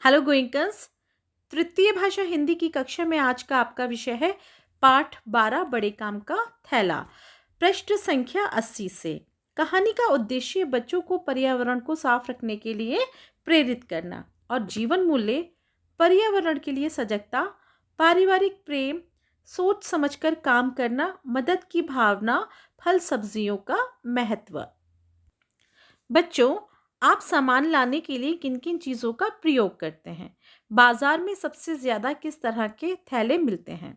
Hello गोइंकर्स। तृतीय भाषा हिंदी की कक्षा में आज का आपका विषय है पाठ 12 बड़े काम का थैला। पृष्ठ संख्या 80 से। कहानी का उद्देश्य बच्चों को पर्यावरण को साफ रखने के लिए प्रेरित करना और जीवन मूल्य, पर्यावरण के लिए सजगता, पारिवारिक प्रेम, सोच समझकर काम करना, मदद की भावना, फल सब्जियों का महत्व। बच्चों, आप सामान लाने के लिए किन किन चीज़ों का प्रयोग करते हैं? बाजार में सबसे ज़्यादा किस तरह के थैले मिलते हैं?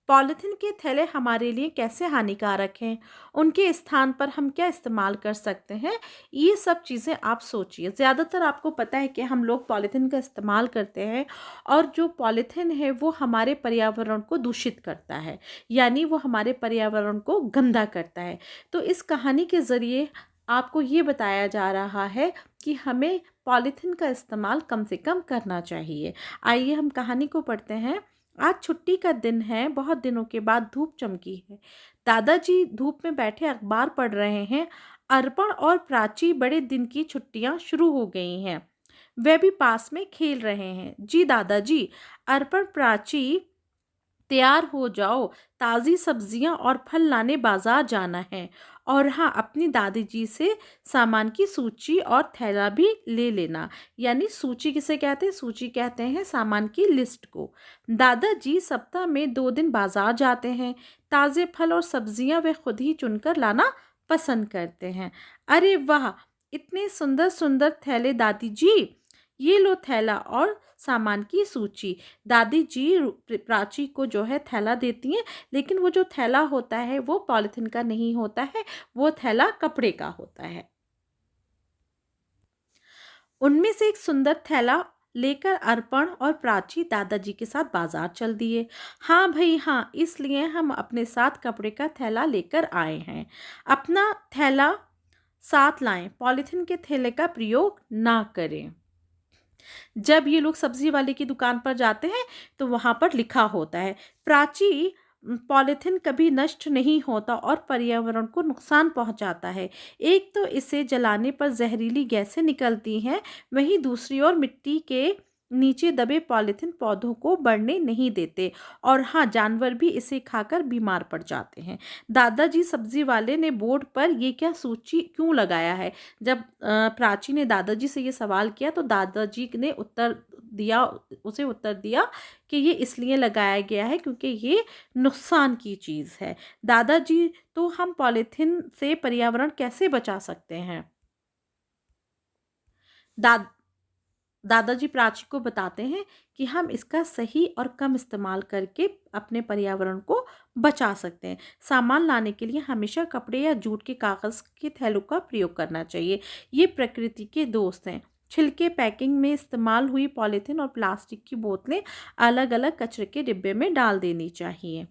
पॉलिथीन के थैले हमारे लिए कैसे हानिकारक हैं? उनके स्थान पर हम क्या इस्तेमाल कर सकते हैं? ये सब चीज़ें आप सोचिए। ज़्यादातर आपको पता है कि हम लोग पॉलिथीन का इस्तेमाल करते हैं और जो पॉलिथीन है वो हमारे पर्यावरण को दूषित करता है, यानी वो हमारे पर्यावरण को गंदा करता है। तो इस कहानी के ज़रिए आपको ये बताया जा रहा है कि हमें पॉलिथीन का इस्तेमाल कम से कम करना चाहिए। आइए हम कहानी को पढ़ते हैं। आज छुट्टी का दिन है। बहुत दिनों के बाद धूप चमकी है। दादाजी धूप में बैठे अखबार पढ़ रहे हैं। अर्पण और प्राची बड़े दिन की छुट्टियां शुरू हो गई हैं। वे भी पास में खेल रहे हैं। जी दादाजी, अर्पण प्राची तैयार हो जाओ, ताज़ी सब्जियां और फल लाने बाजार जाना है। और हाँ, अपनी दादी जी से सामान की सूची और थैला भी ले लेना। यानी सूची किसे कहते हैं? सूची कहते हैं सामान की लिस्ट को। दादाजी सप्ताह में 2 दिन बाजार जाते हैं। ताज़े फल और सब्जियां वे खुद ही चुनकर लाना पसंद करते हैं। अरे वाह, इतने सुंदर सुंदर थैले दादी जी। ये लो थैला और सामान की सूची। दादी जी प्राची को जो है थैला देती हैं, लेकिन वो जो थैला होता है वो पॉलिथीन का नहीं होता है, वो थैला कपड़े का होता है। उनमें से एक सुंदर थैला लेकर अर्पण और प्राची दादाजी के साथ बाजार चल दिए। हाँ भाई हाँ, इसलिए हम अपने साथ कपड़े का थैला लेकर आए हैं। अपना थैला साथ लाएं, पॉलिथीन के थैले का प्रयोग ना करें। जब ये लोग सब्जी वाले की दुकान पर जाते हैं तो वहाँ पर लिखा होता है, प्राची पॉलिथीन कभी नष्ट नहीं होता और पर्यावरण को नुकसान पहुंचाता है। एक तो इसे जलाने पर जहरीली गैसें निकलती हैं, वहीं दूसरी ओर मिट्टी के नीचे दबे पॉलिथीन पौधों को बढ़ने नहीं देते और हाँ, जानवर भी इसे खाकर बीमार पड़ जाते हैं। दादाजी सब्जी वाले ने बोर्ड पर ये क्या सूची क्यों लगाया है? जब प्राची ने दादाजी से ये सवाल किया तो दादाजी ने उत्तर दिया कि ये इसलिए लगाया गया है क्योंकि ये नुकसान की चीज़ है। दादाजी, तो हम पॉलिथीन से पर्यावरण कैसे बचा सकते हैं? दाद दादाजी प्राची को बताते हैं कि हम इसका सही और कम इस्तेमाल करके अपने पर्यावरण को बचा सकते हैं। सामान लाने के लिए हमेशा कपड़े या जूट के कागज़ के थैलों का प्रयोग करना चाहिए। ये प्रकृति के दोस्त हैं। छिलके, पैकिंग में इस्तेमाल हुई पॉलीथीन और प्लास्टिक की बोतलें अलग अलग कचरे के डिब्बे में डाल देनी चाहिए।